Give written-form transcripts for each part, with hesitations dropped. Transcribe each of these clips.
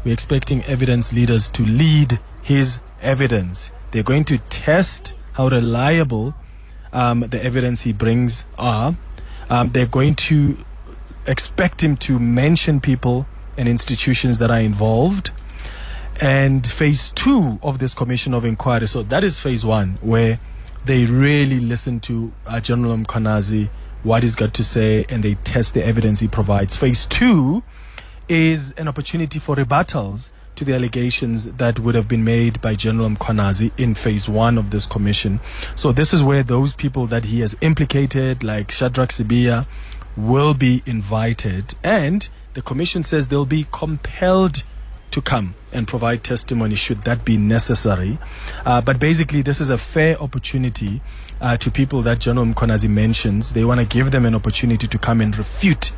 we're expecting evidence leaders to lead his evidence. They're going to test how reliable the evidence he brings are. They're going to expect him to mention people and institutions that are involved. And phase 2 of this commission of inquiry, so that is phase 1, where they really listen to General Mkhwanazi, what he's got to say, and they test the evidence he provides. Phase 2 is an opportunity for rebuttals to the allegations that would have been made by General Mkhwanazi in phase 1 of this commission. So this is where those people that he has implicated, like Shadrach Sibiya, will be invited, and the commission says they'll be compelled to come and provide testimony should that be necessary. But basically, this is a fair opportunity to people that General Mkhwanazi mentions. They want to give them an opportunity to come and refute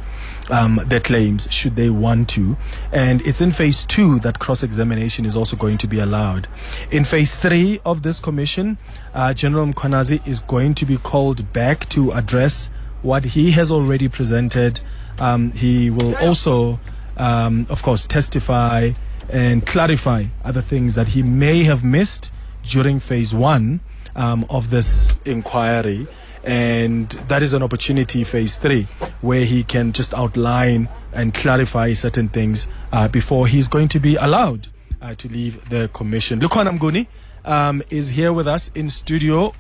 their claims should they want to. And it's in phase 2 that cross-examination is also going to be allowed. In phase 3 of this commission, General Mkhwanazi is going to be called back to address what he has already presented. He will also, of course, testify and clarify other things that he may have missed during phase 1 of this inquiry. And that is an opportunity, phase 3, where he can just outline and clarify certain things before he's going to be allowed to leave the commission. Lukhona Mnguni is here with us in studio.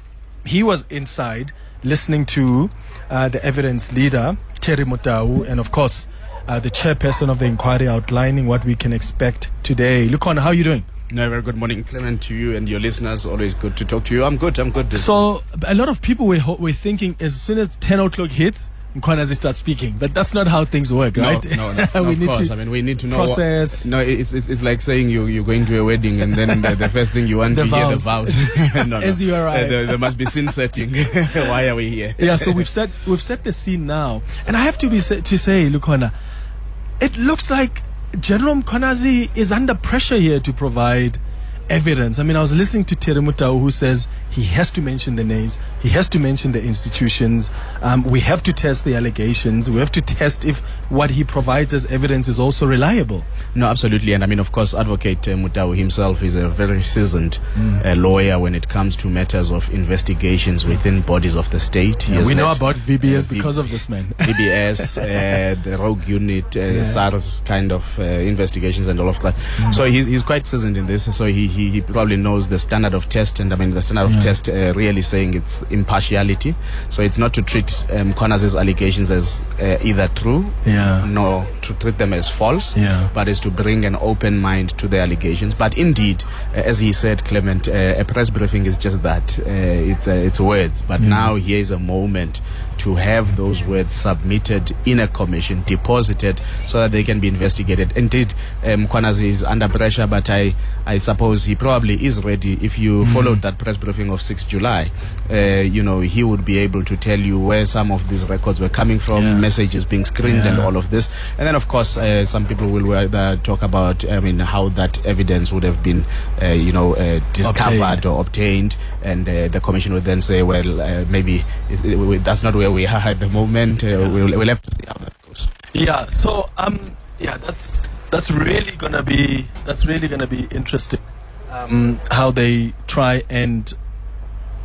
He was inside listening to the evidence leader, Terry Mutau, and of course, the chairperson of the inquiry outlining what we can expect today. Lukhona, how are you doing? No, very good morning, Clement, to you and your listeners. Always good to talk to you. I'm good. So, a lot of people were thinking as soon as 10 o'clock hits, Mkhwanazi starts speaking, but that's not how things work, right? No, of course. We need to know process. It's like saying you're going to a wedding and then the first thing you want to hear the vows. No. As you arrive, there must be scene setting. Why are we here? Yeah, so we've set the scene now, and I have to say, Lukhona, it looks like General Mkhwanazi is under pressure here to provide evidence. I was listening to Terry Mutau, who says he has to mention the names, he has to mention the institutions, we have to test the allegations, we have to test if what he provides as evidence is also reliable. No, absolutely. And of course, Advocate Mutau himself is a very seasoned lawyer when it comes to matters of investigations within bodies of the state. We know about VBS because of this man. VBS, the rogue unit, SARS kind of investigations and all of that. So he's quite seasoned in this. So he probably knows the standard of test, and the standard of test really saying it's impartiality. So it's not to treat Mkhwanazi's allegations as either true, nor to treat them as false, but is to bring an open mind to the allegations. But indeed, as he said, Clement, a press briefing is just that. It's words. But now here is a moment to have those words submitted in a commission, deposited, so that they can be investigated. Indeed, Mkhwanazi is under pressure, but I suppose he probably is ready. If you followed that press briefing of 6 July, he would be able to tell you where some of these records were coming from, messages being screened and all of this. And then, of course, some people will talk about, how that evidence would have been, discovered or obtained. And the commission would then say, well, maybe that's not where we are at the moment. We'll have to see how that goes. Yeah. So that's really gonna be interesting. How they try and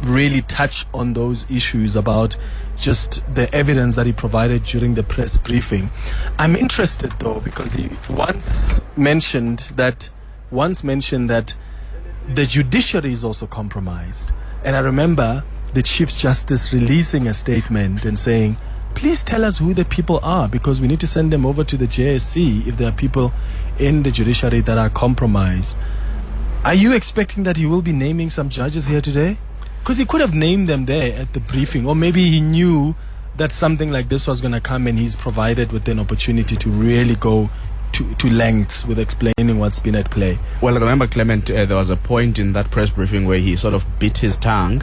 really touch on those issues about just the evidence that he provided during the press briefing. I'm interested though, because he once mentioned that the judiciary is also compromised. And I remember the Chief Justice releasing a statement and saying, please tell us who the people are, because we need to send them over to the JSC if there are people in the judiciary that are compromised. Are you expecting that he will be naming some judges here today? Because he could have named them there at the briefing, or maybe he knew that something like this was going to come and he's provided with an opportunity to really go to lengths with explaining what's been at play. Well, remember, Clement, there was a point in that press briefing where he sort of bit his tongue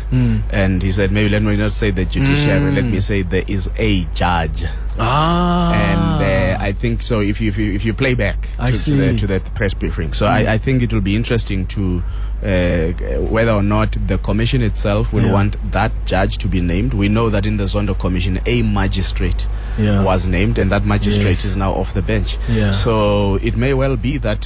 and he said, maybe let me not say the judiciary, let me say there is a judge. And I I think so. If you play back I see. to the press briefing, so I think it will be interesting to whether or not the commission itself will want that judge to be named. We know that in the Zondo Commission, a magistrate was named, and that magistrate is now off the bench. So it may well be that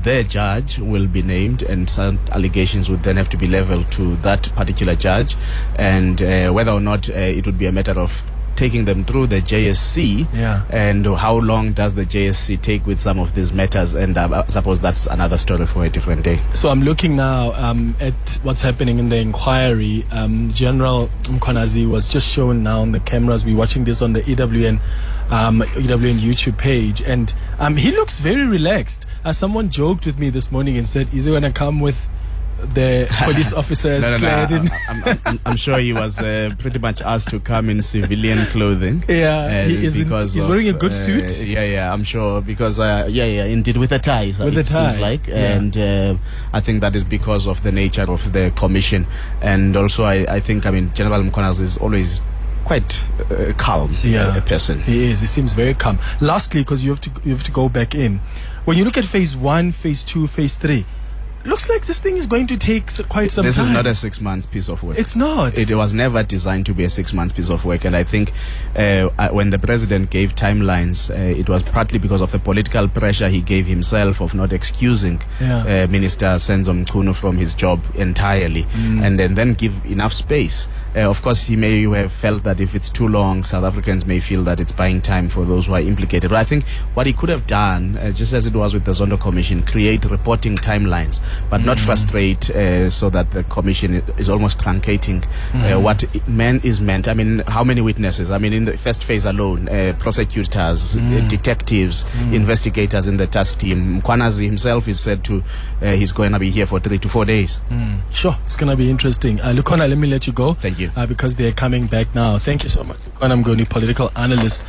their judge will be named, and some allegations would then have to be leveled to that particular judge, and whether or not it would be a matter of taking them through the JSC, and how long does the JSC take with some of these matters, and I suppose that's another story for a different day. So I'm looking now at what's happening in the inquiry. General Mkhwanazi was just shown now on the cameras. We're watching this on the EWN YouTube page, and he looks very relaxed. Someone joked with me this morning and said, is he going to come with the police officers clad in? I'm sure he was pretty much asked to come in civilian clothing. He's wearing a good suit. I'm sure, because indeed, with a tie. With a tie, seems like, and I think that is because of the nature of the commission, and also I think General Mkhwanazi is always quite calm person. He is. He seems very calm. Lastly, because you have to go back in. When you look at phase 1, phase 2, phase 3. Looks like this thing is going to take quite some time. This is not a 6 months piece of work. It's not. It was never designed to be a 6 months piece of work. And I think when the president gave timelines, it was partly because of the political pressure he gave himself of not excusing Minister Senzo Mchunu from his job entirely, and then give enough space. Of course, he may have felt that if it's too long, South Africans may feel that it's buying time for those who are implicated. But I think what he could have done, just as it was with the Zondo Commission, create reporting timelines, but not frustrate so that the commission is almost truncating what is meant. How many witnesses? In the first phase alone, prosecutors, detectives, investigators in the task team. Mkhwanazi himself is said to, he's going to be here for 3 to 4 days. Sure, it's going to be interesting. Lukhona, let me let you go. Thank you. Because they're coming back now. Thank you so much. Lukhona Mnguni, political analyst.